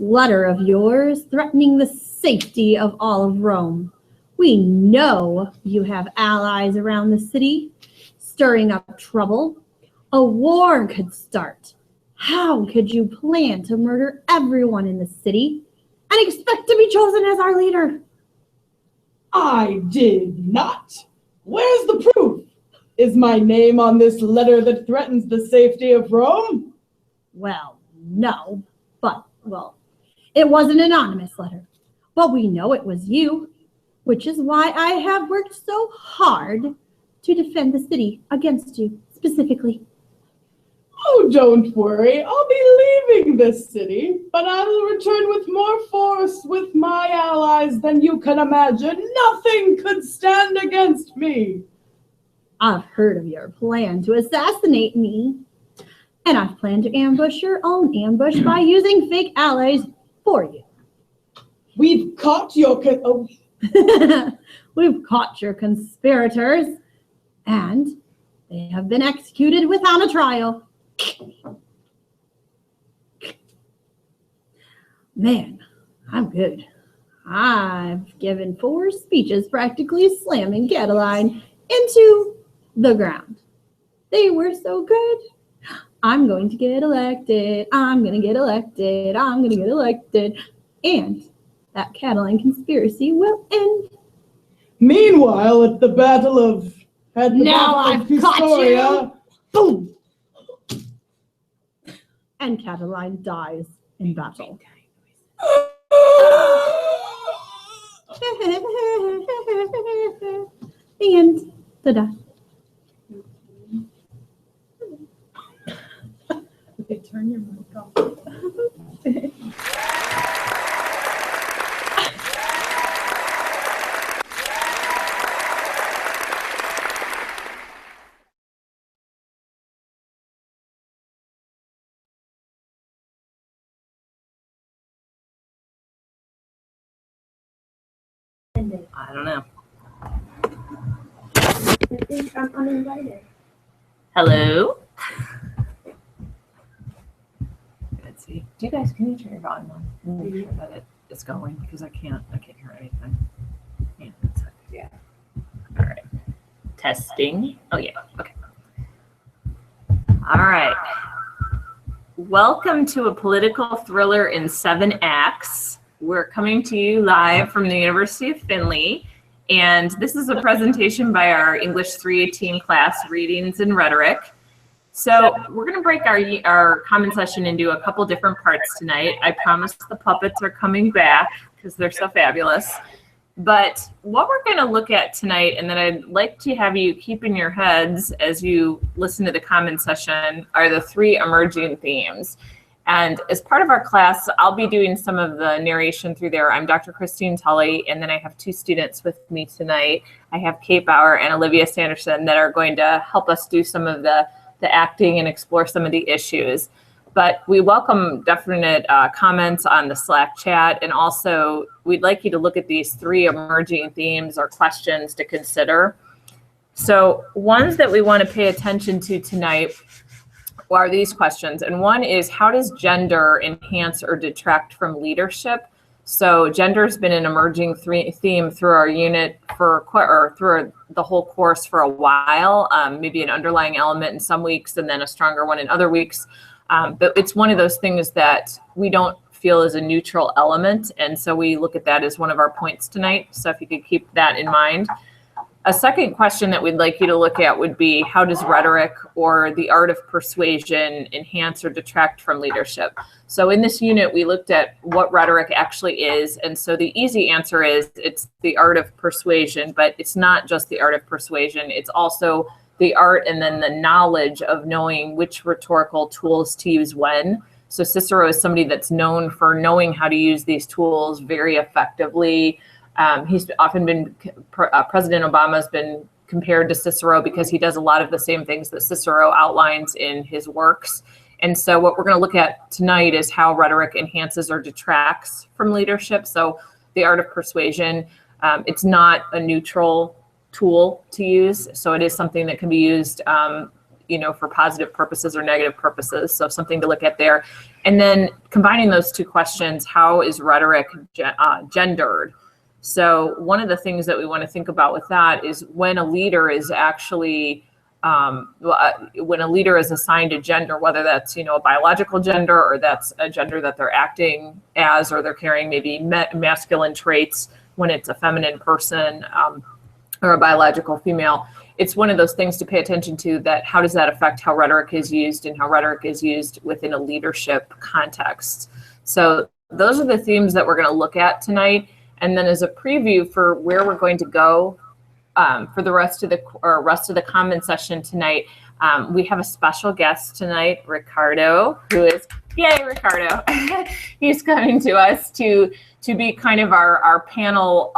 letter of yours threatening the safety of all of Rome. We know you have allies around the city, stirring up trouble. A war could start. How could you plan to murder everyone in the city and expect to be chosen as our leader? I did not. Where's the proof? Is my name on this letter that threatens the safety of Rome? Well, no, but, it was an anonymous letter. But we know it was you, which is why I have worked so hard to defend the city against you specifically. Oh, don't worry. I'll be leaving this city, but I'll return with more force with my allies than you can imagine. Nothing could stand against me. I've heard of your plan to assassinate me, and I've planned to ambush your own ambush by using fake allies for you. We've caught your... We've caught your conspirators, and they have been executed without a trial. Man, I'm good. I've given 4 speeches practically slamming Catiline into the ground. They were so good. I'm going to get elected. I'm going to get elected. I'm going to get elected. And that Catiline conspiracy will end. Meanwhile, at the Battle of... Now I've caught you! Boom! And Catiline dies in battle. The end. Ta-da. Okay, turn your mic off. I don't know. I think I'm uninvited. Hello? Let's see. Can you turn your volume on? Make sure that it is going because I can't hear anything. Yeah. All right. Testing. Oh yeah. Okay. All right. Welcome to a political thriller in 7 acts. We're coming to you live from the University of Findlay, and this is a presentation by our English 318 class, Readings and Rhetoric. So we're going to break our common session into a couple different parts tonight. I promise the puppets are coming back because they're so fabulous. But what we're going to look at tonight, and that I'd like to have you keep in your heads as you listen to the common session, are the 3 emerging themes. And as part of our class, I'll be doing some of the narration through there. I'm Dr. Christine Tulley, and then I have 2 students with me tonight. I have Kate Bauer and Olivia Sanderson that are going to help us do some of the acting and explore some of the issues. But we welcome definite comments on the Slack chat, and also we'd like you to look at these 3 emerging themes or questions to consider. So ones that we want to pay attention to tonight are these questions. And one is, how does gender enhance or detract from leadership? So gender has been an emerging theme through our unit through the whole course for a while, maybe an underlying element in some weeks and then a stronger one in other weeks. But it's one of those things that we don't feel is a neutral element. And so we look at that as one of our points tonight. So if you could keep that in mind. A second question that we'd like you to look at would be, how does rhetoric or the art of persuasion enhance or detract from leadership? So in this unit, we looked at what rhetoric actually is. And so the easy answer is it's the art of persuasion, but it's not just the art of persuasion. It's also the art and then the knowledge of knowing which rhetorical tools to use when. So Cicero is somebody that's known for knowing how to use these tools very effectively. He's often been, President Obama has been compared to Cicero because he does a lot of the same things that Cicero outlines in his works. And so what we're going to look at tonight is how rhetoric enhances or detracts from leadership. So the art of persuasion, it's not a neutral tool to use. So it is something that can be used for positive purposes or negative purposes. So something to look at there. And then combining those two questions, how is rhetoric gendered? So one of the things that we want to think about with that is when a leader is actually when a leader is assigned a gender, whether that's, a biological gender or that's a gender that they're acting as, or they're carrying maybe masculine traits when it's a feminine person or a biological female. It's one of those things to pay attention to, that how does that affect how rhetoric is used and how rhetoric is used within a leadership context. So those are the themes that we're going to look at tonight. And then as a preview for where we're going to go for the rest of the comment session tonight, we have a special guest tonight, Ricardo, who is, yay, Ricardo. He's coming to us to be kind of our panel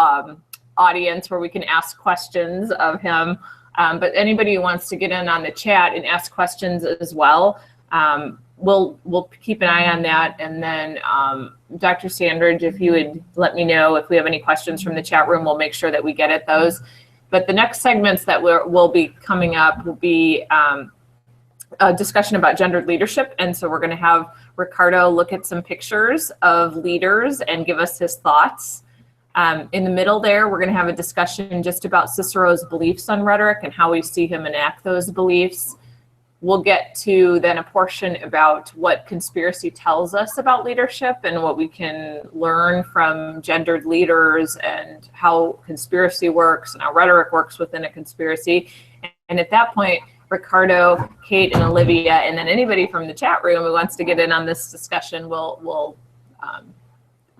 audience where we can ask questions of him. But anybody who wants to get in on the chat and ask questions as well, we'll keep an eye on that. And then Dr. Sandridge, if you would let me know if we have any questions from the chat room, we'll make sure that we get at those. But the next segments that will be coming up will be a discussion about gendered leadership. And so we're going to have Ricardo look at some pictures of leaders and give us his thoughts. In the middle there, we're going to have a discussion just about Cicero's beliefs on rhetoric and how we see him enact those beliefs. We'll get to then a portion about what conspiracy tells us about leadership and what we can learn from gendered leaders and how conspiracy works and how rhetoric works within a conspiracy. And at that point, Ricardo, Kate, and Olivia, and then anybody from the chat room who wants to get in on this discussion will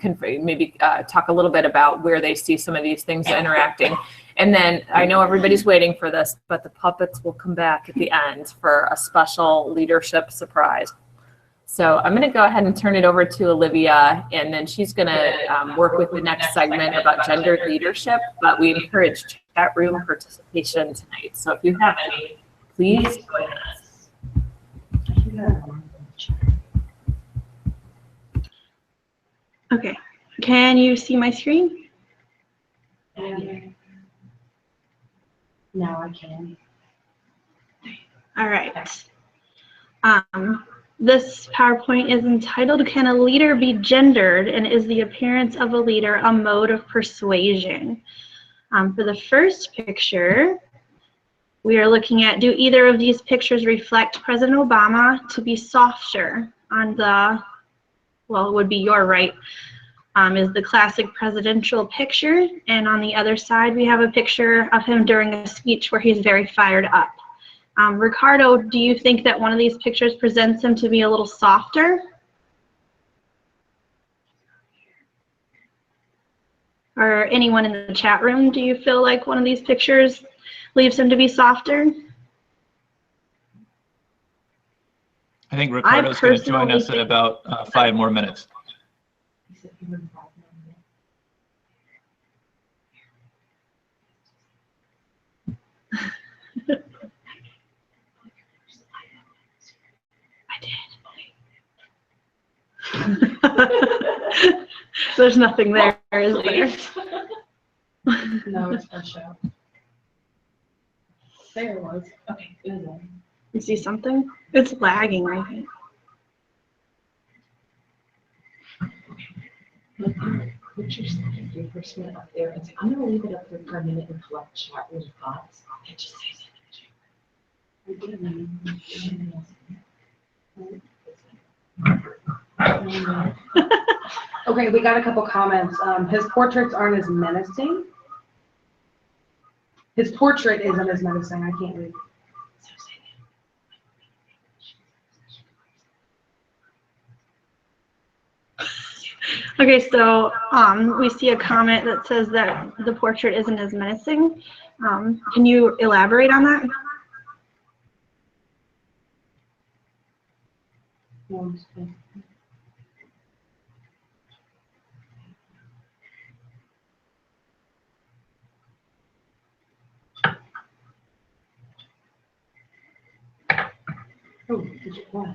maybe talk a little bit about where they see some of these things interacting. And then I know everybody's waiting for this, but the puppets will come back at the end for a special leadership surprise. So I'm going to go ahead and turn it over to Olivia, and then she's going to work with the next segment about gendered leadership, but we encourage chat room participation tonight. So if you have any, please go ahead. Okay, can you see my screen? Now I can. All right. This PowerPoint is entitled, Can a Leader Be Gendered, and is the appearance of a leader a mode of persuasion? For the first picture, we are looking at, do either of these pictures reflect President Obama to be softer? On the, well, it would be your right, is the classic presidential picture, and on the other side we have a picture of him during a speech where he's very fired up. Ricardo, do you think that one of these pictures presents him to be a little softer? Or anyone in the chat room, do you feel like one of these pictures leaves him to be softer? I think Ricardo's going to join us in about 5 more minutes. There's nothing there, is there? No, it's for show. There it was. Okay, it was there. You see something? It's lagging, I think. Put your second 3% up there and say, I'm going to leave it up there for a minute and collect chat with thoughts. And just say something. Okay, we got a couple comments. His portraits aren't as menacing. His portrait isn't as menacing. I can't read. Okay, so we see a comment that says that the portrait isn't as menacing. Can you elaborate on that? Oh, did you what?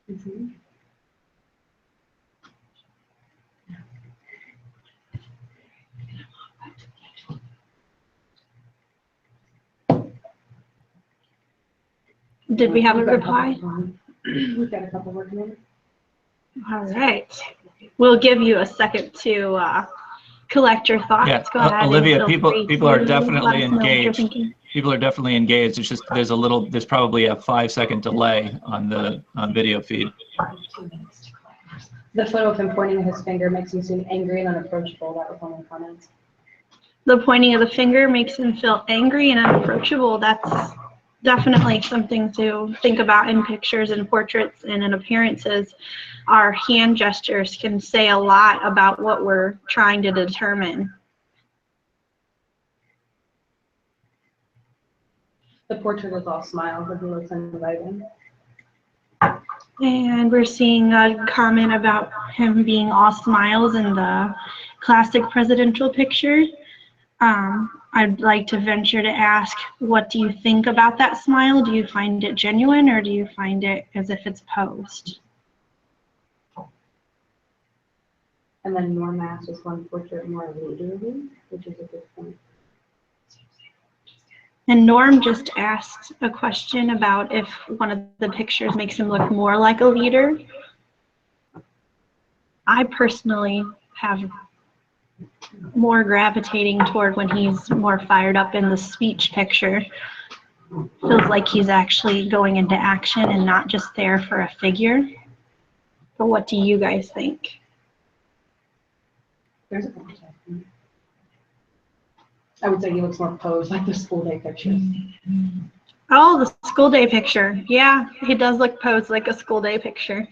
Mm-hmm. Did we have a reply? We've got a couple working on it. All right. We'll give you a second to collect your thoughts. Yeah, Go ahead. Olivia, and people are let definitely us know what you're engaged. thinking. People are definitely engaged. It's just there's probably a 5-second delay on the video feed. 2 minutes to collect. The photo of him pointing his finger makes him seem angry and unapproachable. That was one of the comments. The pointing of the finger makes him feel angry and unapproachable. That's definitely something to think about in pictures and portraits and in appearances. Our hand gestures can say a lot about what we're trying to determine. The portrait was all smiles, but he looks inviting. And we're seeing a comment about him being all smiles in the classic presidential picture. I'd like to venture to ask, what do you think about that smile? Do you find it genuine, or do you find it as if it's posed? And then Norm asked, is one portrait more leaderly, which is a good point. And Norm just asked a question about if one of the pictures makes him look more like a leader. I personally have more gravitating toward when he's more fired up in the speech picture. Feels like he's actually going into action and not just there for a figure. But what do you guys think? There's a point. I would say he looks more posed, like the school day pictures. Oh, the school day picture. Yeah, he does look posed like a school day picture.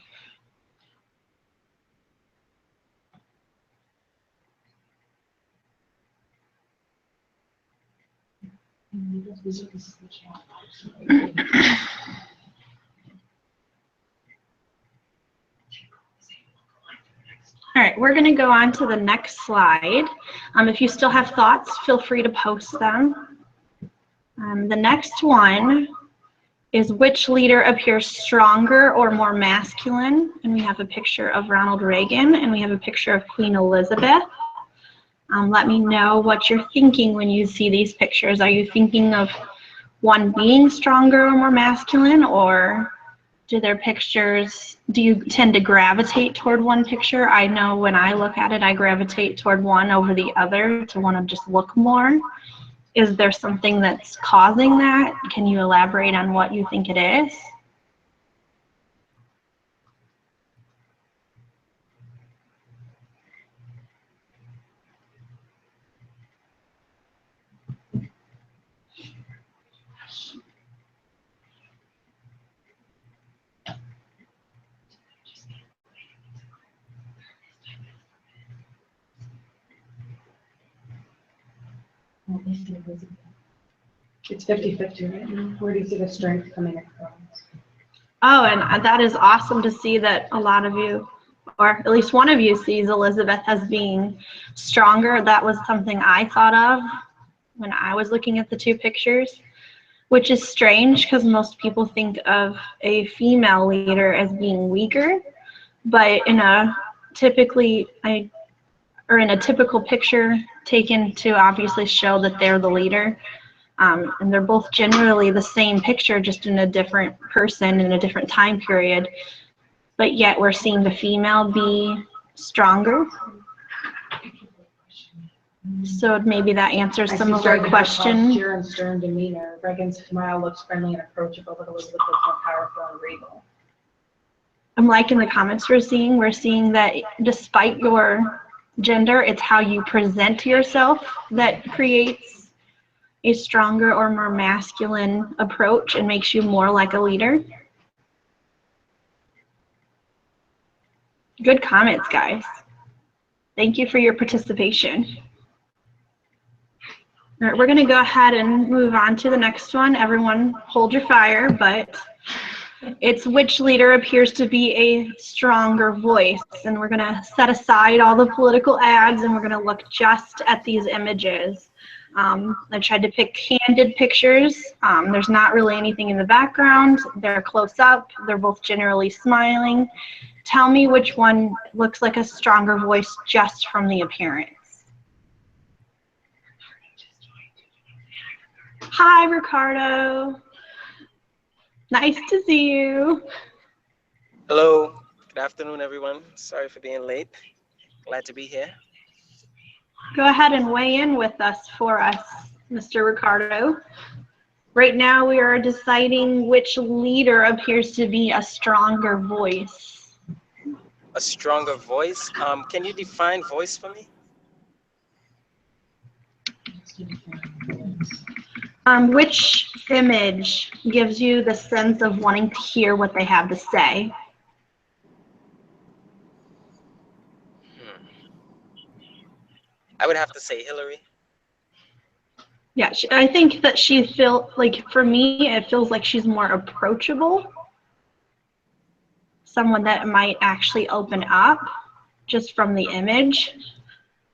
All right, we're going to go on to the next slide. If you still have thoughts, feel free to post them. The next one is, which leader appears stronger or more masculine? And we have a picture of Ronald Reagan, and we have a picture of Queen Elizabeth. Let me know what you're thinking when you see these pictures. Are you thinking of one being stronger or more masculine, or do you tend to gravitate toward one picture? I know when I look at it, I gravitate toward one over the other to want to just look more. Is there something that's causing that? Can you elaborate on what you think it is? It's 50-50 right now. Where do you see the strength coming across? Oh, and that is awesome to see that a lot of you, or at least one of you, sees Elizabeth as being stronger. That was something I thought of when I was looking at the two pictures, which is strange because most people think of a female leader as being weaker, but in a typical picture taken to obviously show that they're the leader. And they're both generally the same picture, just in a different person in a different time period. But yet we're seeing the female be stronger. So maybe that answers some of our question. Posture and stern demeanor. Reagan's smile looks friendly and approachable, but Elizabeth looks more powerful and regal. I'm liking the comments we're seeing. We're seeing that despite your gender, it's how you present yourself that creates a stronger or more masculine approach and makes you more like a leader. Good comments, guys. Thank you for your participation. All right, we're going to go ahead and move on to the next one. Everyone hold your fire, but it's, which leader appears to be a stronger voice? And we're going to set aside all the political ads and we're going to look just at these images. I tried to pick candid pictures. There's not really anything in the background. They're close up. They're both generally smiling. Tell me which one looks like a stronger voice just from the appearance. Hi, Ricardo. Nice to see you. Hello, good afternoon, everyone. Sorry for being late. Glad to be here. Go ahead and weigh in with us for us, Mr. Ricardo. Right now we are deciding which leader appears to be a stronger voice. A stronger voice. Can you define voice for me? Which image gives you the sense of wanting to hear what they have to say? I would have to say Hillary. Yeah, I think that she feels like, for me, it feels like she's more approachable. Someone that might actually open up just from the image.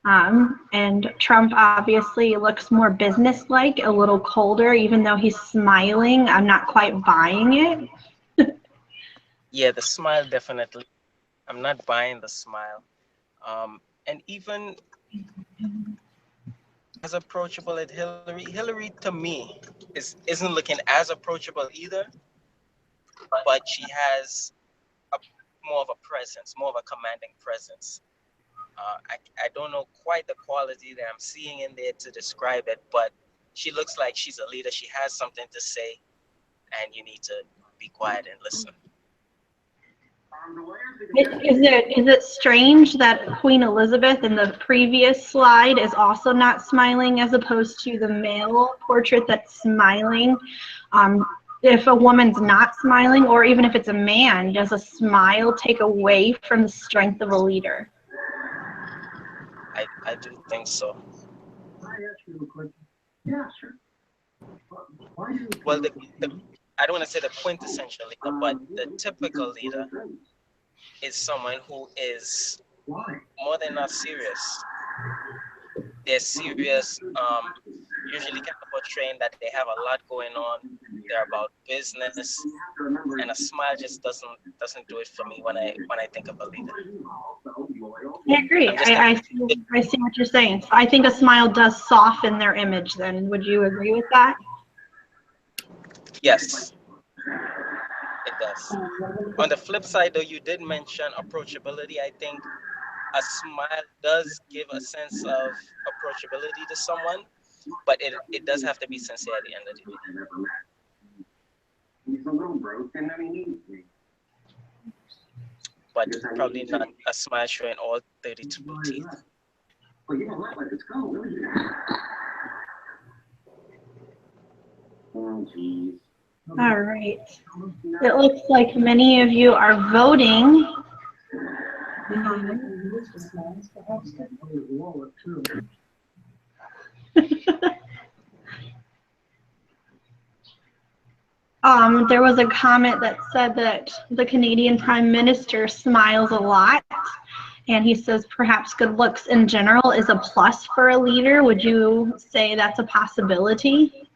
And Trump obviously looks more businesslike, a little colder, even though he's smiling. I'm not quite buying it. Yeah, the smile definitely. I'm not buying the smile. And even as approachable as Hillary. Hillary to me isn't looking as approachable either, but she has more of a presence, more of a commanding presence. I don't know quite the quality that I'm seeing in there to describe it, but she looks like she's a leader. She has something to say, and you need to be quiet and listen. Is it strange that Queen Elizabeth in the previous slide is also not smiling as opposed to the male portrait that's smiling? If a woman's not smiling, or even if it's a man, does a smile take away from the strength of a leader? I do think so. Yeah, sure. Well, I don't want to say the quintessential leader, but the typical leader is someone who is more than not serious. They're serious, usually kind of portraying that they have a lot going on. They're about business, and a smile just doesn't do it for me when I think of a leader. I agree. I see what you're saying. So I think a smile does soften their image then. Would you agree with that? Yes, it does. On the flip side, though, you did mention approachability. I think a smile does give a sense of approachability to someone, but it does have to be sincere at the end of the day. He's a little broken. I mean, But probably not a smile showing all 32 teeth. well, you know what? Let us go, will you? Oh, geez. All right. It looks like many of you are voting. There was a comment that said that the Canadian Prime Minister smiles a lot, and he says perhaps good looks in general is a plus for a leader. Would you say that's a possibility?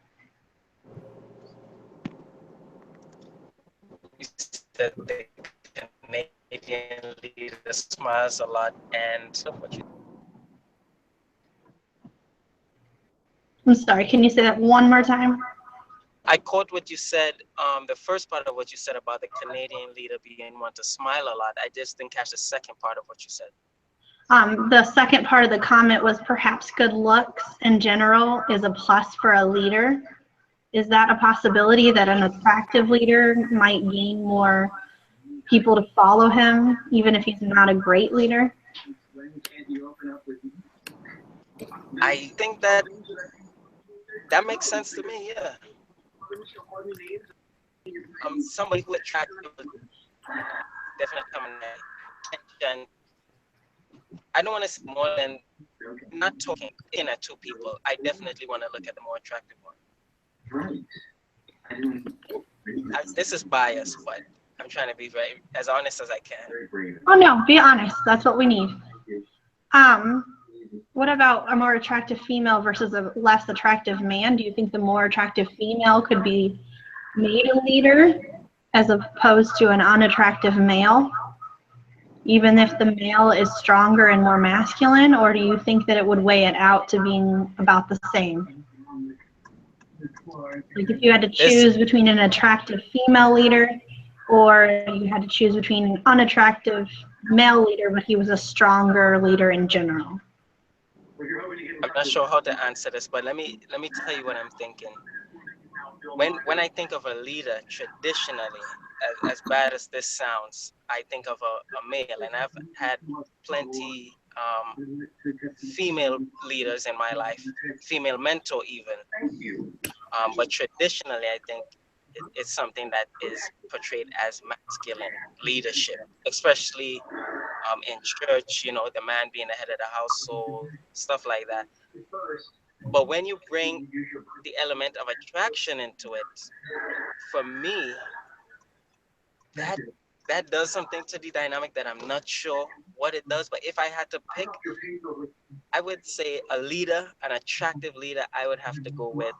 You said the Canadian leader smiles a lot, and what you I'm sorry, can you say that one more time? I caught what you said, the first part of what you said about the Canadian leader being one to smile a lot. I just didn't catch the second part of what you said. The second part of the comment was perhaps good looks in general is a plus for a leader. Is that a possibility that an attractive leader might gain more people to follow him, even if he's not a great leader? I think that makes sense to me, yeah. Somebody who attracts people definitely coming attention. I don't want to say more than not talking in at two people. I definitely want to look at the more attractive one. This is bias, but I'm trying to be very as honest as I can. Oh no, be honest. That's what we need. What about a more attractive female versus a less attractive man? Do you think the more attractive female could be made a leader as opposed to an unattractive male, even if the male is stronger and more masculine, or do you think that it would weigh it out to being about the same? Like if you had to choose between an attractive female leader or you had to choose between an unattractive male leader, but he was a stronger leader in general. I'm not sure how to answer this, but let me tell you what I'm thinking. When I think of a leader, traditionally, as bad as this sounds, I think of a male, and I've had plenty female leaders in my life, female mentor even. But traditionally, I think it's something that is portrayed as masculine leadership, especially in church, you know, the man being the head of the household, stuff like that. But when you bring the element of attraction into it, for me, that does something to the dynamic that I'm not sure what it does. But if I had to pick, I would say a leader, an attractive leader, I would have to go with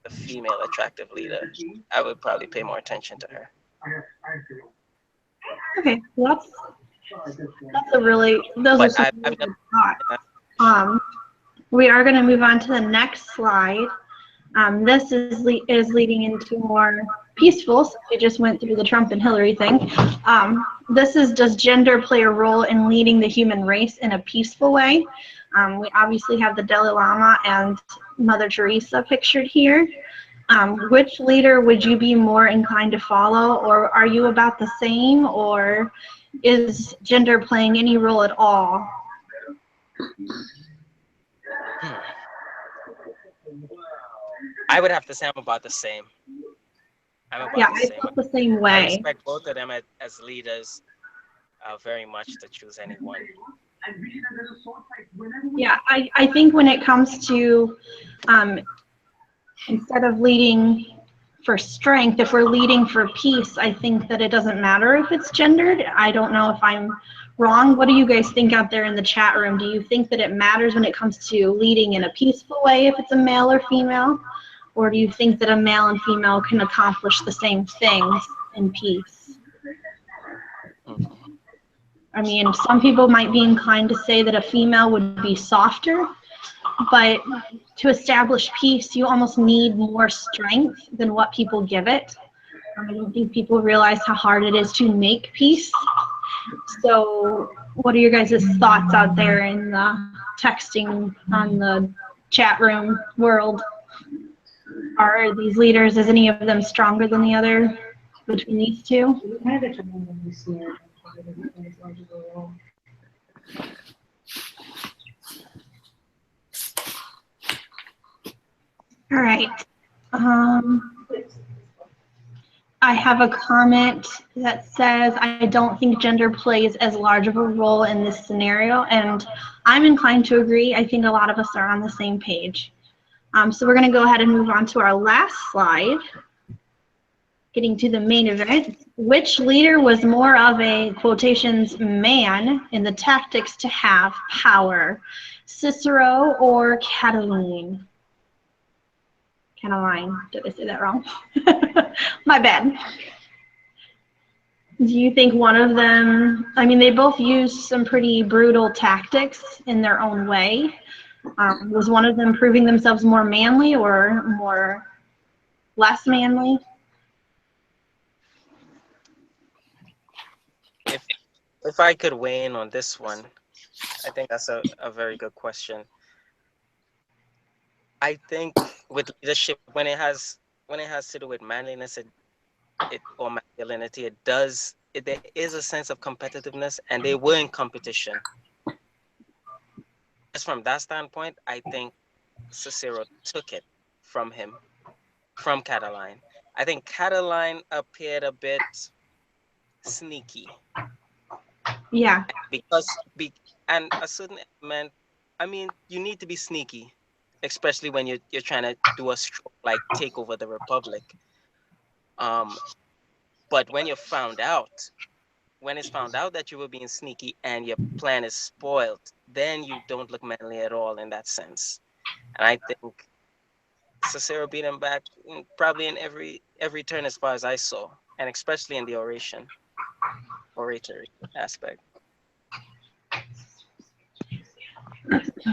the female attractive leader. I would probably pay more attention to her. Okay, well, that's a really, those are some really good thoughts. We are going to move on to the next slide. This is leading into more peaceful, so we just went through the Trump and Hillary thing. This is, does gender play a role in leading the human race in a peaceful way? We obviously have the Dalai Lama and Mother Teresa pictured here. Which leader would you be more inclined to follow, or are you about the same, or is gender playing any role at all? I would have to say I'm about the same. I feel the same way. I respect both of them as leaders very much to choose anyone. Yeah, I think when it comes to instead of leading for strength, if we're leading for peace, I think that it doesn't matter if it's gendered. I don't know if I'm wrong. What do you guys think out there in the chat room? Do you think that it matters when it comes to leading in a peaceful way if it's a male or female? Or do you think that a male and female can accomplish the same things in peace? I mean, some people might be inclined to say that a female would be softer, but to establish peace, you almost need more strength than what people give it. I don't think people realize how hard it is to make peace. So what are your guys' thoughts out there in the texting on the chat room world? Are these leaders, is any of them stronger than the other between these two? All right. I have a comment that says, I don't think gender plays as large of a role in this scenario, and I'm inclined to agree. I think a lot of us are on the same page. So we're going to go ahead and move on to our last slide, getting to the main event. Which leader was more of a, quotations, man in the tactics to have power? Cicero or Catiline? Catiline, did I say that wrong? My bad. Do you think one of them, I mean, they both used some pretty brutal tactics in their own way. Was one of them proving themselves more manly or more less manly? If I could weigh in on this one, I think that's a very good question. I think with leadership, when it has to do with manliness or masculinity, there is a sense of competitiveness, and they were in competition. Just from that standpoint, I think Cicero took it from him, from Catiline. I think Catiline appeared a bit sneaky. Yeah. And a certain element, I mean, you need to be sneaky, especially when you're trying to do a stroke like take over the Republic. But when it's found out that you were being sneaky and your plan is spoiled, then you don't look manly at all in that sense. And I think Cicero beat him back probably in every turn as far as I saw, and especially in the oratory aspect.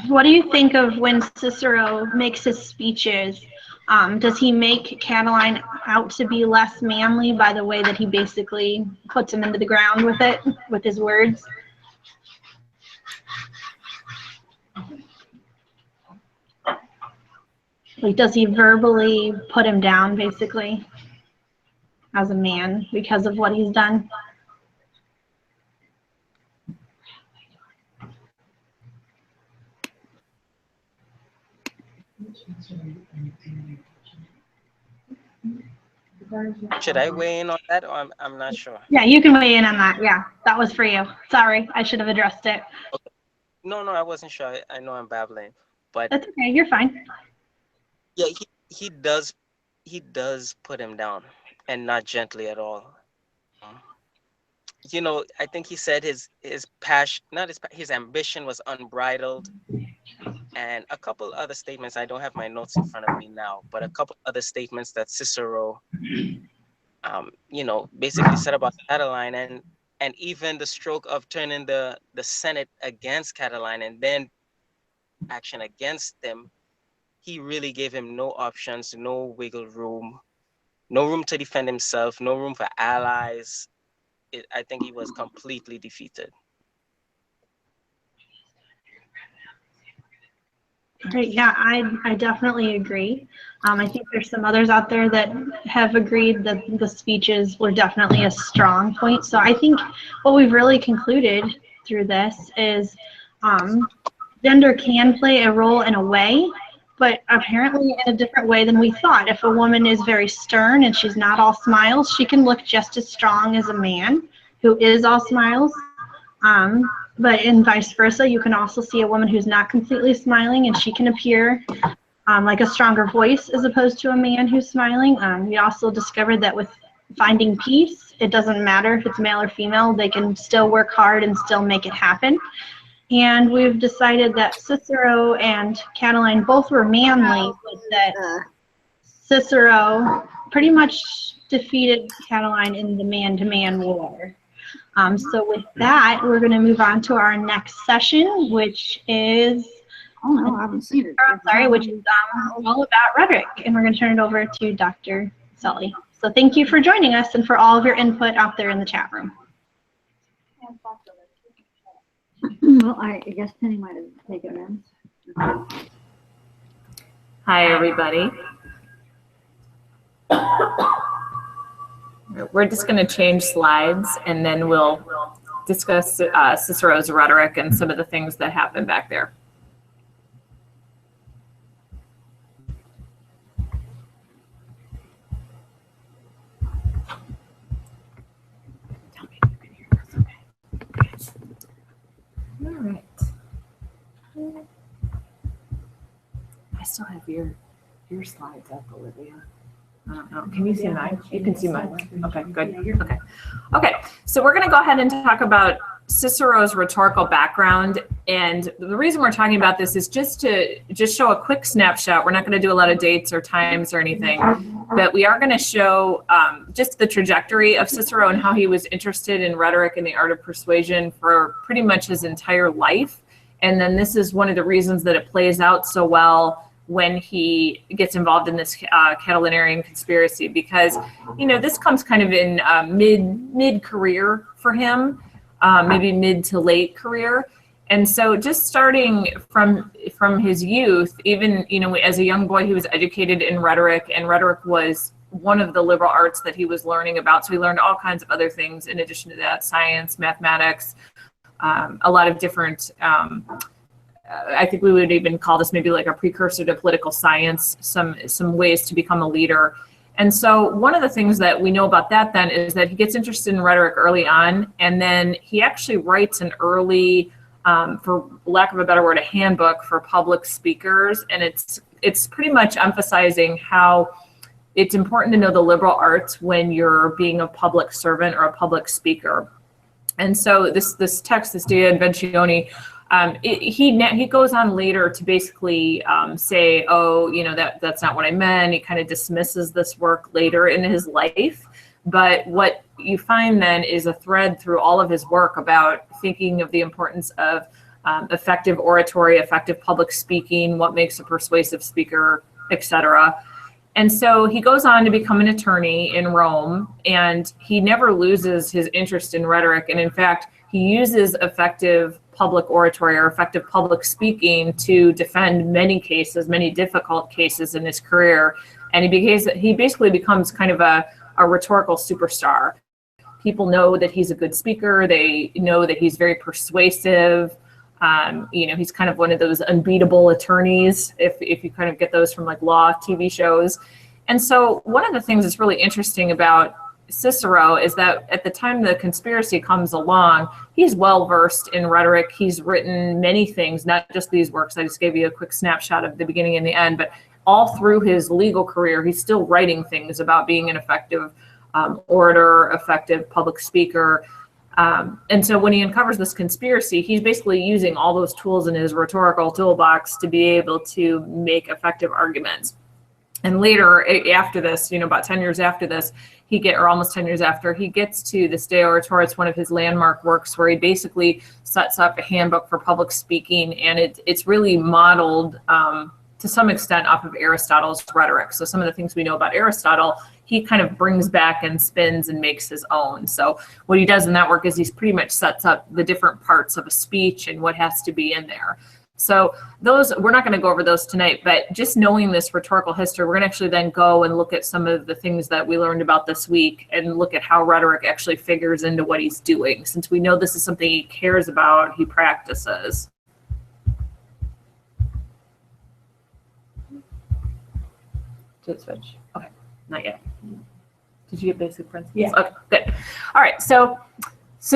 What do you think of when Cicero makes his speeches Does he make Catiline out to be less manly by the way that he basically puts him into the ground with it, with his words? Like, does he verbally put him down, basically, as a man because of what he's done? Should I weigh in on that, or I'm not sure? Yeah, you can weigh in on that. Yeah, that was for you. Sorry, I should have addressed it. No, I wasn't sure. I know I'm babbling, but That's okay. You're fine. yeah, he does put him down, and not gently at all. You know, I think he said his passion, not his ambition was unbridled, and a couple other statements. I don't have my notes in front of me now, but a couple other statements that Cicero, you know, basically said about Catiline, and even the stroke of turning the Senate against Catiline and then action against them. He really gave him no options, no wiggle room, no room to defend himself, no room for allies. I think he was completely defeated. Great. Yeah, I definitely agree. I think there's some others out there that have agreed that the speeches were definitely a strong point. So I think what we've really concluded through this is gender can play a role in a way, but apparently in a different way than we thought. If a woman is very stern and she's not all smiles, she can look just as strong as a man who is all smiles. But in vice versa, you can also see a woman who's not completely smiling and she can appear like a stronger voice as opposed to a man who's smiling. We also discovered that with finding peace, it doesn't matter if it's male or female, they can still work hard and still make it happen. And we've decided that Cicero and Catiline both were manly, but that Cicero pretty much defeated Catiline in the man-to-man war. So with that, we're going to move on to our next session, which is, which is all about rhetoric. And we're going to turn it over to Dr. Tulley. So thank you for joining us and for all of your input out there in the chat room. Well, I guess Penny might have taken it. Hi, everybody. We're just going to change slides, and then we'll discuss Cicero's rhetoric and some of the things that happen back there. Tell me if you can hear us, okay? All right. I still have your slides up, Olivia. I don't know. Can you see mine? You can see mine. Okay, good. Okay. Okay, so we're going to go ahead and talk about Cicero's rhetorical background. And the reason we're talking about this is just to show a quick snapshot. We're not going to do a lot of dates or times or anything, but we are going to show just the trajectory of Cicero and how he was interested in rhetoric and the art of persuasion for pretty much his entire life. And then this is one of the reasons that it plays out so well when he gets involved in this Catilinarian conspiracy, because, you know, this comes kind of in mid-career for him, maybe mid to late career. And so just starting from his youth, even, you know, as a young boy, he was educated in rhetoric, and rhetoric was one of the liberal arts that he was learning about. So he learned all kinds of other things in addition to that: science, mathematics, a lot of different I think we would even call this maybe like a precursor to political science, some ways to become a leader. And so one of the things that we know about that then is that he gets interested in rhetoric early on, and then he actually writes an early, for lack of a better word, a handbook for public speakers. And it's pretty much emphasizing how it's important to know the liberal arts when you're being a public servant or a public speaker. And so this text, this De Inventione, he goes on later to basically say, oh, you know, that's not what I meant. He kind of dismisses this work later in his life. But what you find then is a thread through all of his work about thinking of the importance of effective oratory, effective public speaking, what makes a persuasive speaker, etc. And so he goes on to become an attorney in Rome, and he never loses his interest in rhetoric. And in fact, he uses effective public oratory or effective public speaking to defend many cases, many difficult cases in his career. And he basically becomes kind of a rhetorical superstar. People know that he's a good speaker. They know that he's very persuasive. He's kind of one of those unbeatable attorneys, if you kind of get those from like law TV shows. And so one of the things that's really interesting about Cicero is that at the time the conspiracy comes along, he's well versed in rhetoric. He's written many things, not just these works. I just gave you a quick snapshot of the beginning and the end, but all through his legal career, he's still writing things about being an effective orator, effective public speaker. And so when he uncovers this conspiracy, he's basically using all those tools in his rhetorical toolbox to be able to make effective arguments. And later, after this, about 10 years after this, or almost 10 years after, he gets to this De Oratore. It's one of his landmark works where he basically sets up a handbook for public speaking, and it's really modeled to some extent off of Aristotle's rhetoric. So some of the things we know about Aristotle, he kind of brings back and spins and makes his own. So what he does in that work is he's pretty much sets up the different parts of a speech and what has to be in there. So those, we're not going to go over those tonight, but just knowing this rhetorical history, we're going to actually then go and look at some of the things that we learned about this week and look at how rhetoric actually figures into what he's doing, since we know this is something he cares about, he practices. Did it switch? Okay, not yet. Did you get basic principles? Yeah. Okay, good. All right, so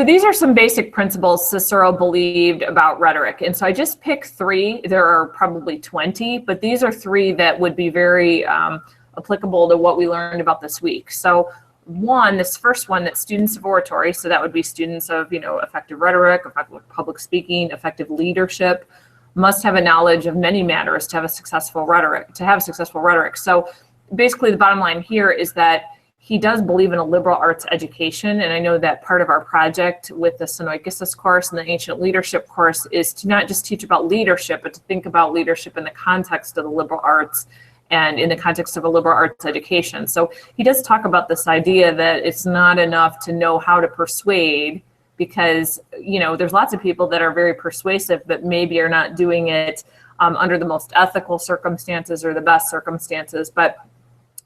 these are some basic principles Cicero believed about rhetoric. And so I just picked 3. There are probably 20, but these are 3 that would be very applicable to what we learned about this week. So this first one, that students of oratory, so that would be students of, effective rhetoric, effective public speaking, effective leadership, must have a knowledge of many matters to have a successful rhetoric. So basically the bottom line here is that he does believe in a liberal arts education, and I know that part of our project with the Synoikis course and the ancient leadership course is to not just teach about leadership, but to think about leadership in the context of the liberal arts and in the context of a liberal arts education. So he does talk about this idea that it's not enough to know how to persuade, because there's lots of people that are very persuasive, but maybe are not doing it under the most ethical circumstances or the best circumstances. But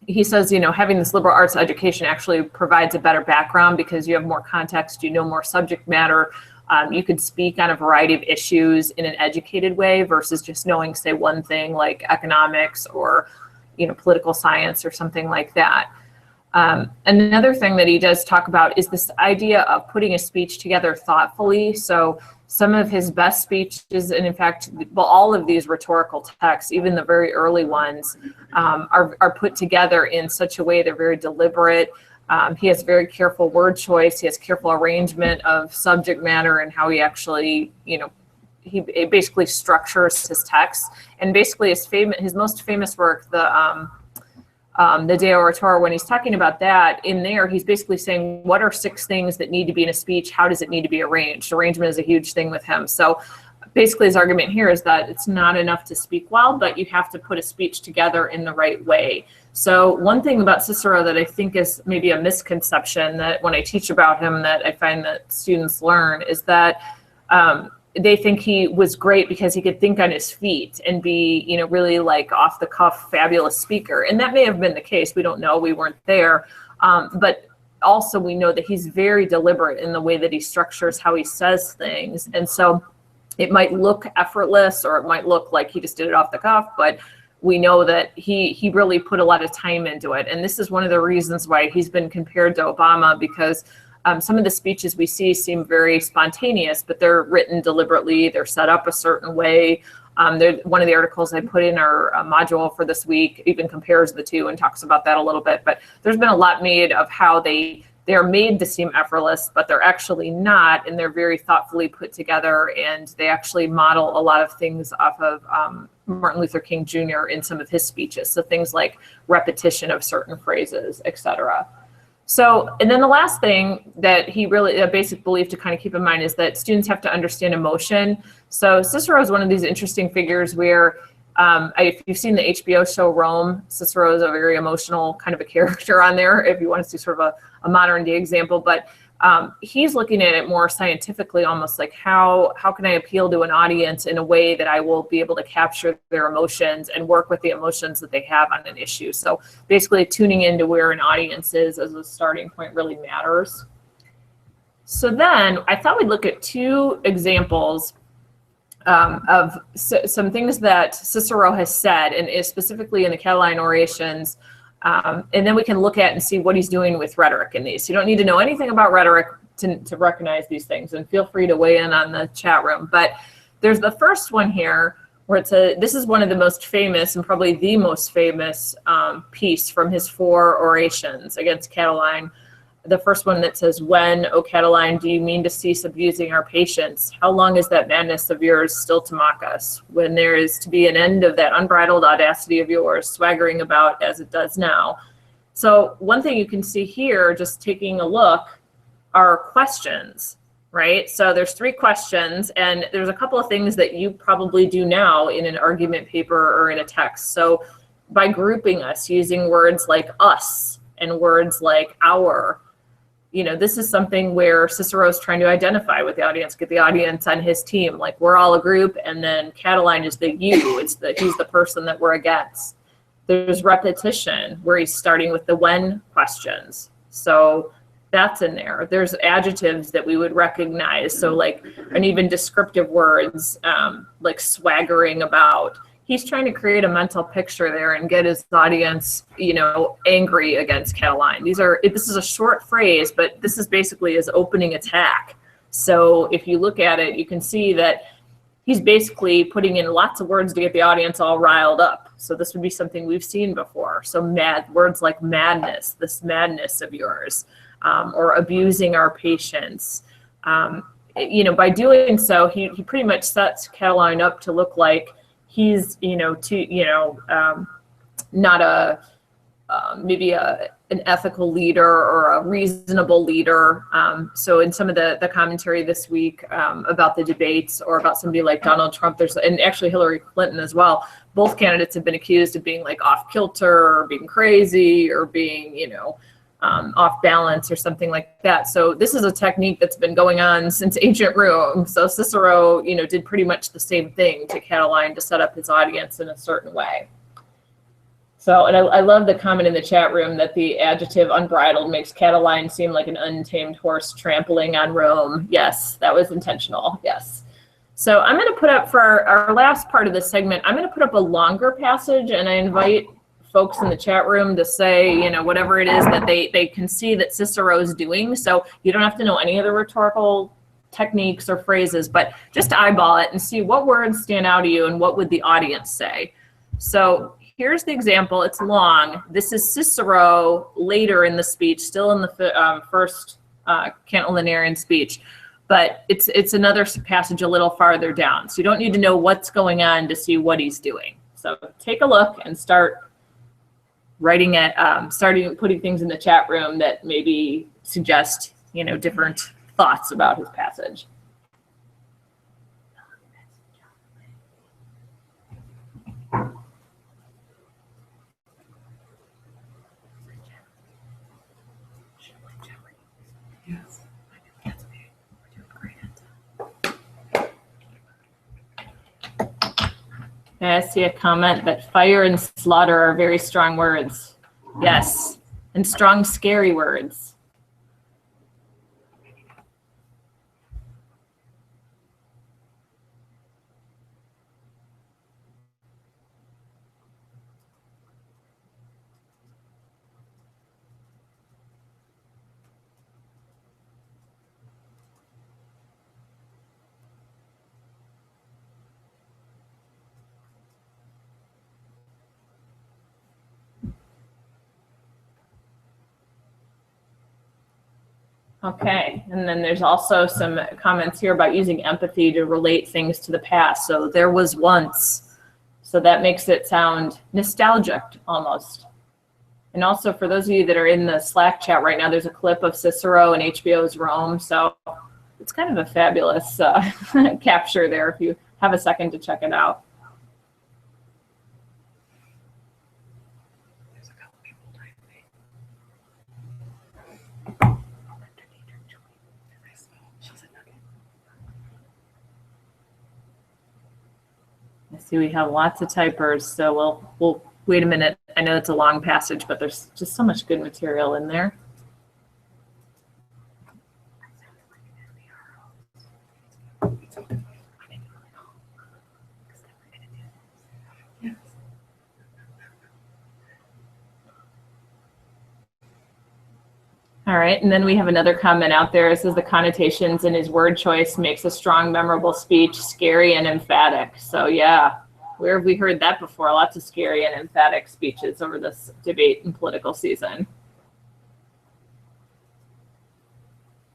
he says, having this liberal arts education actually provides a better background because you have more context, more subject matter. You could speak on a variety of issues in an educated way versus just knowing, say, one thing like economics or, political science or something like that. Another thing that he does talk about is this idea of putting a speech together thoughtfully. So some of his best speeches, and in fact, all of these rhetorical texts, even the very early ones, are put together in such a way they're very deliberate. He has very careful word choice. He has careful arrangement of subject matter and how he actually, he basically structures his text. And basically his most famous work, the De Oratore, when he's talking about that, in there, he's basically saying, what are 6 things that need to be in a speech? How does it need to be arranged? Arrangement is a huge thing with him. So basically his argument here is that it's not enough to speak well, but you have to put a speech together in the right way. So one thing about Cicero that I think is maybe a misconception that when I teach about him that I find that students learn is that they think he was great because he could think on his feet and be, really like off the cuff, fabulous speaker. And that may have been the case. We don't know. We weren't there. But also we know that he's very deliberate in the way that he structures how he says things. And so it might look effortless or it might look like he just did it off the cuff, but we know that he really put a lot of time into it. And this is one of the reasons why he's been compared to Obama, because some of the speeches we see seem very spontaneous, but they're written deliberately. They're set up a certain way. One of the articles I put in our module for this week even compares the two and talks about that a little bit. But there's been a lot made of how they're made to seem effortless, but they're actually not, and they're very thoughtfully put together, and they actually model a lot of things off of Martin Luther King Jr. in some of his speeches. So things like repetition of certain phrases, etc. So, and then the last thing that a basic belief to kind of keep in mind is that students have to understand emotion. So Cicero is one of these interesting figures where If you've seen the HBO show Rome, Cicero is a very emotional kind of a character on there, if you want to see sort of a modern day example. But he's looking at it more scientifically, almost like how can I appeal to an audience in a way that I will be able to capture their emotions and work with the emotions that they have on an issue. So basically tuning into where an audience is as a starting point really matters. So then I thought we'd look at two examples of some things that Cicero has said, and is specifically in the Catiline orations. And then we can look at and see what he's doing with rhetoric in these. You don't need to know anything about rhetoric to recognize these things, and feel free to weigh in on the chat room. But there's the first one here where this is one of the most famous, and probably the most famous piece from his 4 orations against Catiline. The first one that says, "When, O Catiline, do you mean to cease abusing our patience? How long is that madness of yours still to mock us? When there is to be an end of that unbridled audacity of yours, swaggering about as it does now." So one thing you can see here, just taking a look, are questions, right? So there's 3 questions, and there's a couple of things that you probably do now in an argument paper or in a text. So by grouping us, using words like us and words like our, this is something where Cicero is trying to identify with the audience, get the audience on his team. Like, we're all a group, and then Catiline is the you. He's the person that we're against. There's repetition, where he's starting with the when questions. So that's in there. There's adjectives that we would recognize. So and even descriptive words, like swaggering about. He's trying to create a mental picture there and get his audience, angry against Catiline. This is a short phrase, but this is basically his opening attack. So if you look at it, you can see that he's basically putting in lots of words to get the audience all riled up. So this would be something we've seen before. So words like madness, this madness of yours, or abusing our patience. By doing so, he pretty much sets Catiline up to look like he's, not maybe an ethical leader or a reasonable leader. So in some of the commentary this week about the debates, or about somebody like Donald Trump, and actually Hillary Clinton as well, both candidates have been accused of being like off kilter, or being crazy, or being, off balance or something like that. So this is a technique that's been going on since ancient Rome. So Cicero, did pretty much the same thing to Catiline to set up his audience in a certain way. So, and I love the comment in the chat room that the adjective unbridled makes Catiline seem like an untamed horse trampling on Rome. Yes, that was intentional. Yes. So I'm going to put up, for our last part of this segment, I'm going to put up a longer passage, and I invite folks in the chat room to say, whatever it is that they can see that Cicero is doing. So you don't have to know any of the rhetorical techniques or phrases, but just eyeball it and see what words stand out to you and what would the audience say. So here's the example. It's long. This is Cicero later in the speech, still in the first Catilinarian speech, but it's another passage a little farther down. So you don't need to know what's going on to see what he's doing. So take a look and start writing it, starting putting things in the chat room that maybe suggest, different thoughts about his passage. I see a comment that fire and slaughter are very strong words. Yes, and strong, scary words. Okay, and then there's also some comments here about using empathy to relate things to the past. So there was once, so that makes it sound nostalgic almost. And also for those of you that are in the Slack chat right now, there's a clip of Cicero and HBO's Rome. So it's kind of a fabulous capture there if you have a second to check it out. I see we have lots of typers, so we'll wait a minute. I know it's a long passage, but there's just so much good material in there. All right, and then we have another comment out there. It says the connotations in his word choice makes a strong, memorable speech scary and emphatic. So yeah, where have we heard that before? Lots of scary and emphatic speeches over this debate and political season.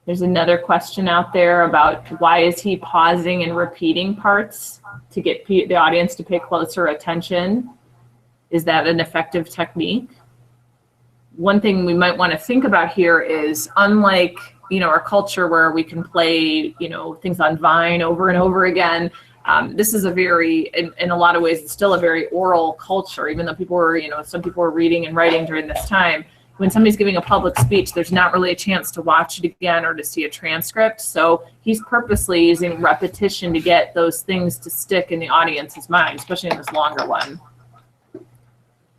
There's another question out there about why is he pausing and repeating parts to get the audience to pay closer attention? Is that an effective technique? One thing we might want to think about here is, unlike, you know, our culture where we can play, you know, things on Vine over and over again, this is a very, in a lot of ways, it's still a very oral culture, even though people were, you know, some people were reading and writing during this time. When somebody's giving a public speech, there's not really a chance to watch it again or to see a transcript. So he's purposely using repetition to get those things to stick in the audience's mind, especially in this longer one.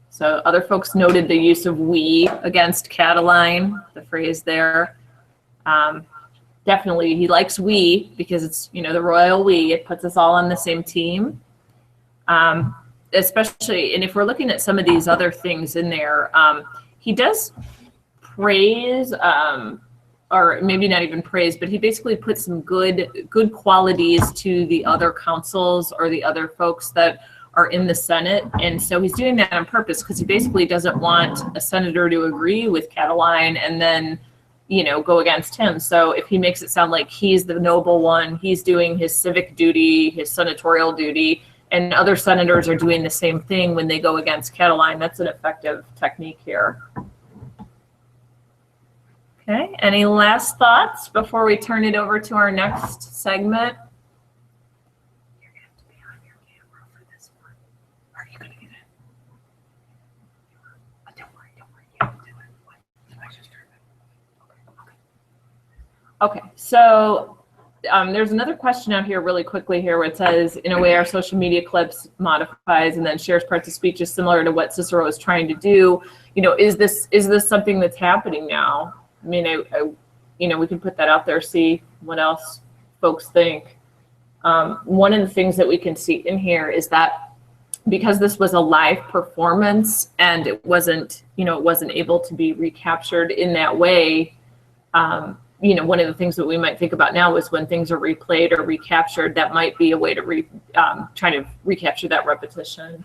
So other folks noted the use of we against Catiline, the phrase there. Definitely, he likes we because it's, you know, the royal we. It puts us all on the same team. Especially, and if we're looking at some of these other things in there, he does praise, or maybe not even praise, but he basically puts some good qualities to the other councils or the other folks that are in the Senate. And so he's doing that on purpose because he basically doesn't want a senator to agree with Catiline and then, you know, go against him. So if he makes it sound like he's the noble one, he's doing his civic duty, his senatorial duty, and other senators are doing the same thing when they go against Catiline, that's an effective technique here. Okay, any last thoughts before we turn it over to our next segment? Okay, so there's another question out here really quickly here where it says, in a way, our social media clips modifies and then shares parts of speeches similar to what Cicero is trying to do. You know, is this something that's happening now? I mean, you know, we can put that out there, see what else folks think. One of the things that we can see in here is that because this was a live performance and it wasn't, you know, it wasn't able to be recaptured in that way. You know, one of the things that we might think about now is when things are replayed or recaptured, that might be a way to try to recapture that repetition.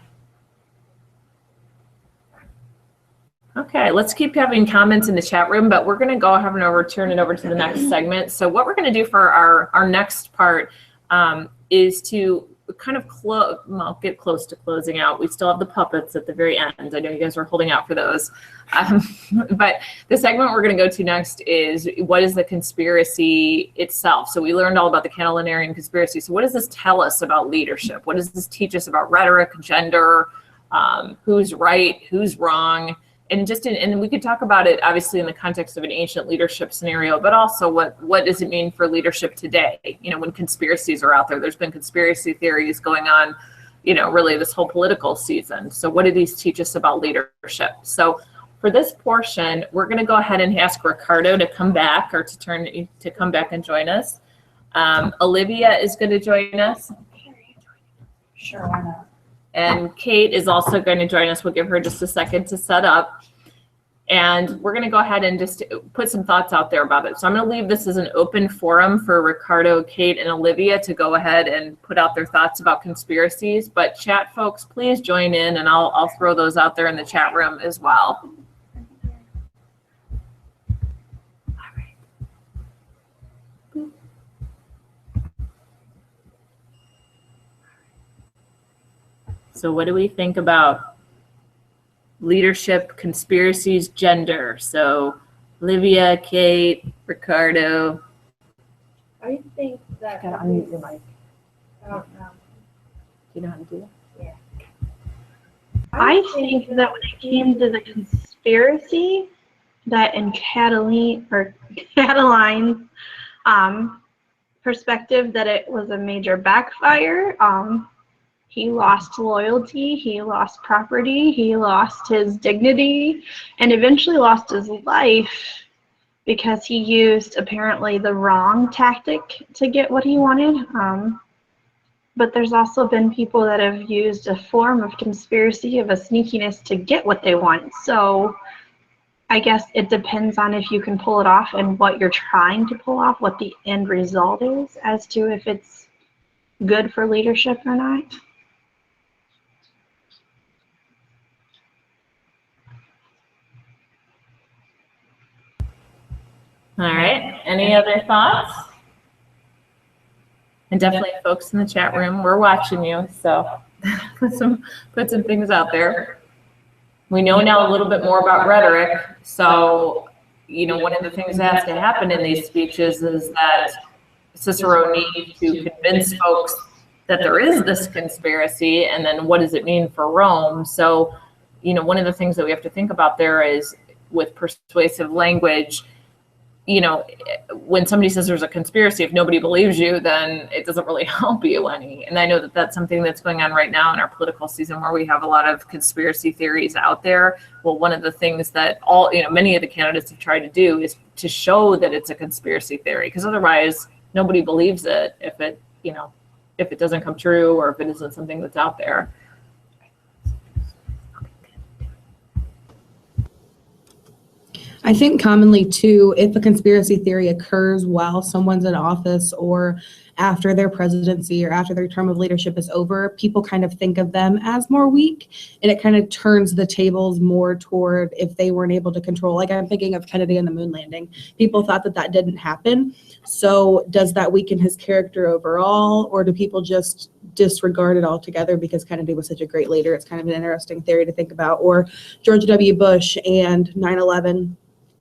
Okay, let's keep having comments in the chat room, but we're going to go ahead and turn it over to the next segment. So what we're going to do for our next part is to kind of get close to closing out. We still have the puppets at the very end. I know you guys are holding out for those. But the segment we're going to go to next is, what is the conspiracy itself? So we learned all about the Catilinarian conspiracy. So what does this tell us about leadership? What does this teach us about rhetoric, gender, who's right, who's wrong? And and we could talk about it obviously in the context of an ancient leadership scenario, but also what does it mean for leadership today? You know, when conspiracies are out there, there's been conspiracy theories going on, you know, really this whole political season. So what do these teach us about leadership? So for this portion, we're going to go ahead and ask Ricardo to come back or to come back and join us. Olivia is going to join us. Sure, why not? And Kate is also going to join us. We'll give her just a second to set up. And we're going to go ahead and just put some thoughts out there about it. So I'm going to leave this as an open forum for Ricardo, Kate, and Olivia to go ahead and put out their thoughts about conspiracies. But chat folks, please join in, and I'll throw those out there in the chat room as well. So what do we think about leadership, conspiracies, gender? So Olivia, Kate, Ricardo. I think that. Gotta unmute your mic. I don't know. Do you know how to do that? Yeah. I think that when it came to the conspiracy, that in Catiline's perspective, that it was a major backfire. He lost loyalty, he lost property, he lost his dignity, and eventually lost his life because he used apparently the wrong tactic to get what he wanted. But there's also been people that have used a form of conspiracy, of a sneakiness to get what they want. So I guess it depends on if you can pull it off and what you're trying to pull off, what the end result is, as to if it's good for leadership or not. All right. Any other thoughts? And definitely, folks in the chat room, we're watching you. So put some things out there. We know now a little bit more about rhetoric. So, you know, one of the things that has to happen in these speeches is that Cicero needs to convince folks that there is this conspiracy, and then what does it mean for Rome? So, you know, one of the things that we have to think about there is with persuasive language, you know, when somebody says there's a conspiracy, if nobody believes you, then it doesn't really help you any. And I know that that's something that's going on right now in our political season, where we have a lot of conspiracy theories out there. Well, one of the things that many of the candidates have tried to do is to show that it's a conspiracy theory, because otherwise nobody believes it if it doesn't come true, or if it isn't something that's out there. I think commonly too, if a conspiracy theory occurs while someone's in office or after their presidency or after their term of leadership is over, people kind of think of them as more weak, and it kind of turns the tables more toward if they weren't able to control. Like, I'm thinking of Kennedy and the moon landing. People thought that didn't happen. So does that weaken his character overall, or do people just disregard it altogether because Kennedy was such a great leader? It's kind of an interesting theory to think about. Or George W. Bush and 9/11.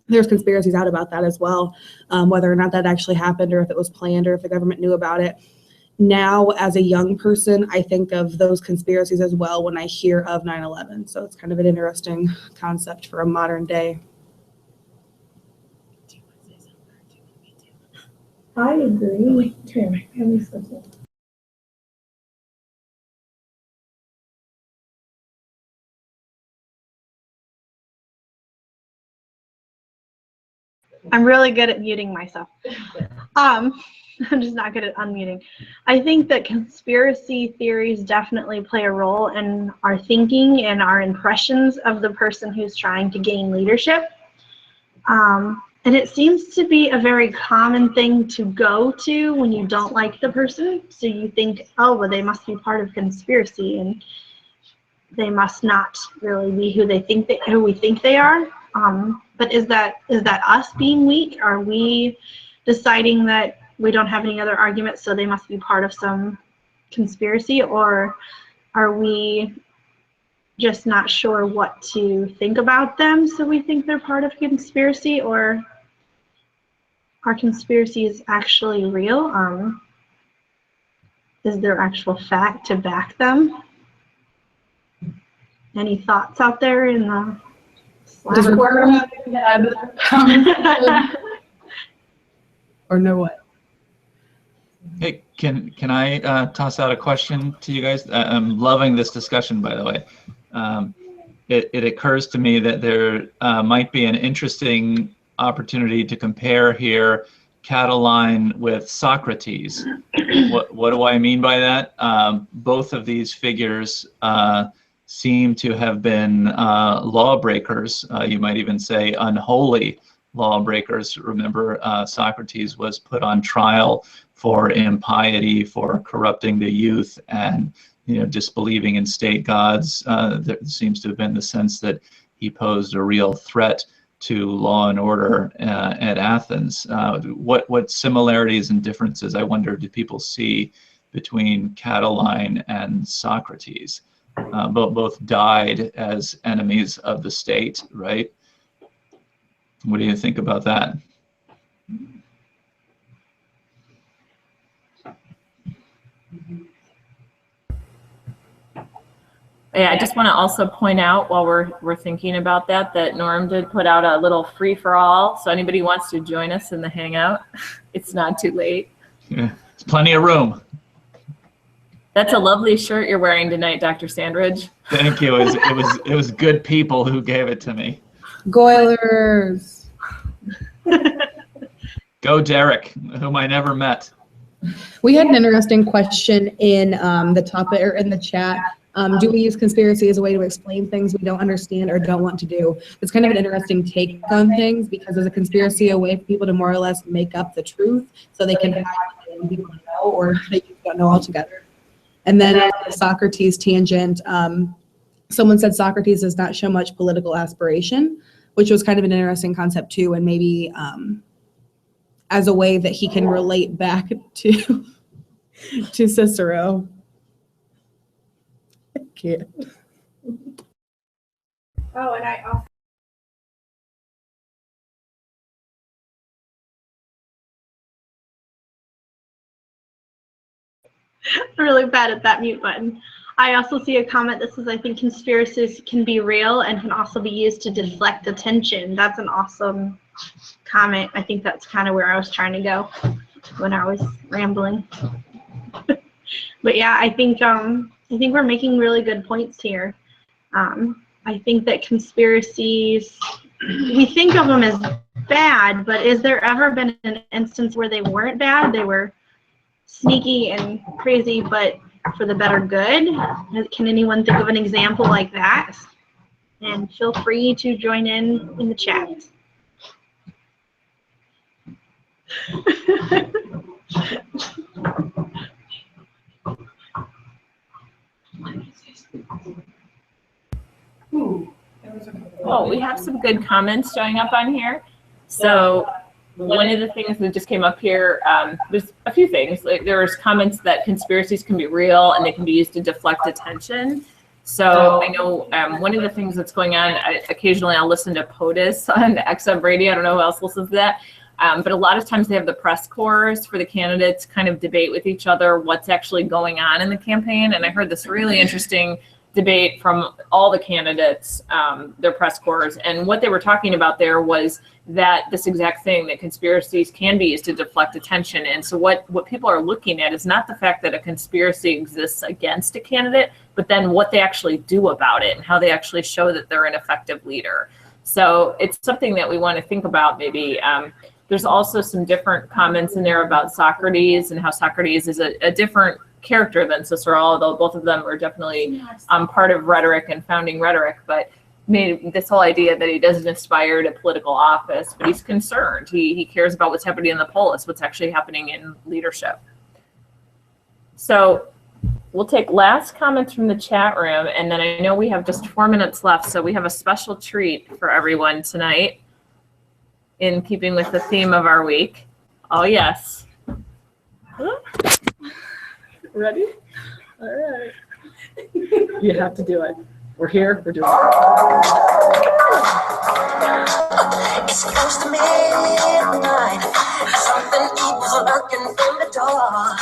There's conspiracies out about that as well, whether or not that actually happened, or if it was planned, or if the government knew about it. Now, as a young person, I think of those conspiracies as well when I hear of 9/11. So it's kind of an interesting concept for a modern day. I agree. I'm really good at muting myself. I'm just not good at unmuting. I think that conspiracy theories definitely play a role in our thinking and our impressions of the person who's trying to gain leadership. And it seems to be a very common thing to go to when you don't like the person. So you think, oh, well, they must be part of conspiracy, and they must not really be who we think they are. But is that us being weak? Are we deciding that we don't have any other arguments, so they must be part of some conspiracy? Or are we just not sure what to think about them, so we think they're part of a conspiracy? Or are conspiracies actually real? Is there actual fact to back them? Any thoughts out there in the or no what? Hey, can I toss out a question to you guys? I'm loving this discussion, by the way. It occurs to me that there might be an interesting opportunity to compare here Catiline with Socrates. What do I mean by that? Both of these figures seem to have been lawbreakers. You might even say unholy lawbreakers. Remember, Socrates was put on trial for impiety, for corrupting the youth, and disbelieving in state gods. There seems to have been the sense that he posed a real threat to law and order at Athens. What similarities and differences, I wonder, do people see between Catiline and Socrates? Both died as enemies of the state, right? What do you think about that? Yeah, I just want to also point out while we're thinking about that Norm did put out a little free-for-all. So anybody who wants to join us in the Hangout, it's not too late. Yeah, there's plenty of room. That's a lovely shirt you're wearing tonight, Dr. Sandridge. Thank you. It was good people who gave it to me. Goilers. Go Derek, whom I never met. We had an interesting question in the topic or in the chat. Do we use conspiracy as a way to explain things we don't understand or don't want to do? It's kind of an interesting take on things because there's a conspiracy a way for people to more or less make up the truth so they can hide what people know or they don't know altogether. And then on the Socrates tangent, someone said Socrates does not show much political aspiration, which was kind of an interesting concept too, and maybe as a way that he can relate back to Cicero. I can't. Oh, and I also I'm really bad at that mute button. I also see a comment that says, I think conspiracies can be real and can also be used to deflect attention. That's an awesome comment. I think that's kind of where I was trying to go when I was rambling. But yeah, I think we're making really good points here. I think that conspiracies, we think of them as bad, but is there ever been an instance where they weren't bad? They were sneaky and crazy, but for the better good? Can anyone think of an example like that? And feel free to join in the chat. Oh, we have some good comments showing up on here. So one of the things that just came up here, there's a few things. Like there's comments that conspiracies can be real and they can be used to deflect attention. So I know one of the things that's going on, occasionally I'll listen to POTUS on XM radio. I don't know who else listens to that. But a lot of times they have the press corps for the candidates kind of debate with each other what's actually going on in the campaign. And I heard this really interesting debate from all the candidates, their press corps, and what they were talking about there was that this exact thing, that conspiracies can be used to deflect attention. And so what people are looking at is not the fact that a conspiracy exists against a candidate, but then what they actually do about it and how they actually show that they're an effective leader. So it's something that we want to think about maybe. There's also some different comments in there about Socrates and how Socrates is a different character than Cicero, although both of them are definitely part of rhetoric and founding rhetoric, but made this whole idea that he doesn't aspire to political office, but he's concerned. He cares about what's happening in the polis, what's actually happening in leadership. So we'll take last comments from the chat room, and then I know we have just 4 minutes left, so we have a special treat for everyone tonight in keeping with the theme of our week. Oh, yes. Ready? All right. You have to do it. We're here. We're doing it. It's close to midnight. Something evil's lurking in the door.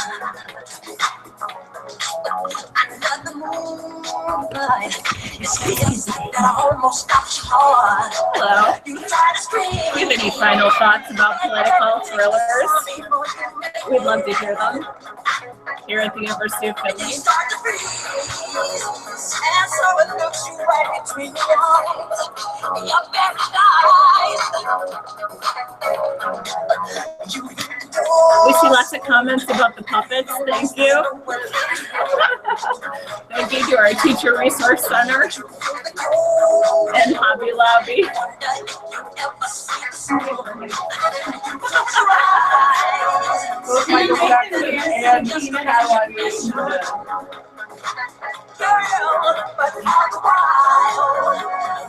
Another moonlight. It's easy that I almost stopped your heart. Hello. You try to scream. Do you have any final thoughts about political thrillers? We'd love to hear them here at the University of Findlay. You start to freeze, and so it looks you right between the eyes. Your paradise. We see lots of comments about the puppets. Thank you. Thank you to our Teacher Resource Center and Hobby Lobby. Michael Jackson and Catiline.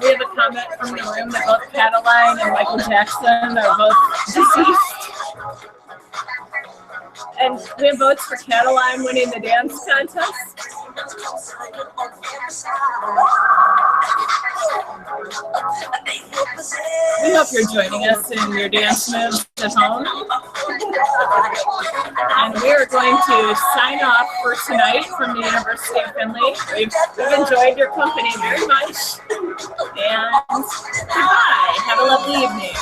We have a comment from the room that both Catiline and Michael Jackson are both deceased. And we have votes for Catiline winning the dance contest. We hope you're joining us in your dance moves at home. And we are going to sign off for tonight from the University of Findlay. We've enjoyed your company very much. And goodbye. Have a lovely evening.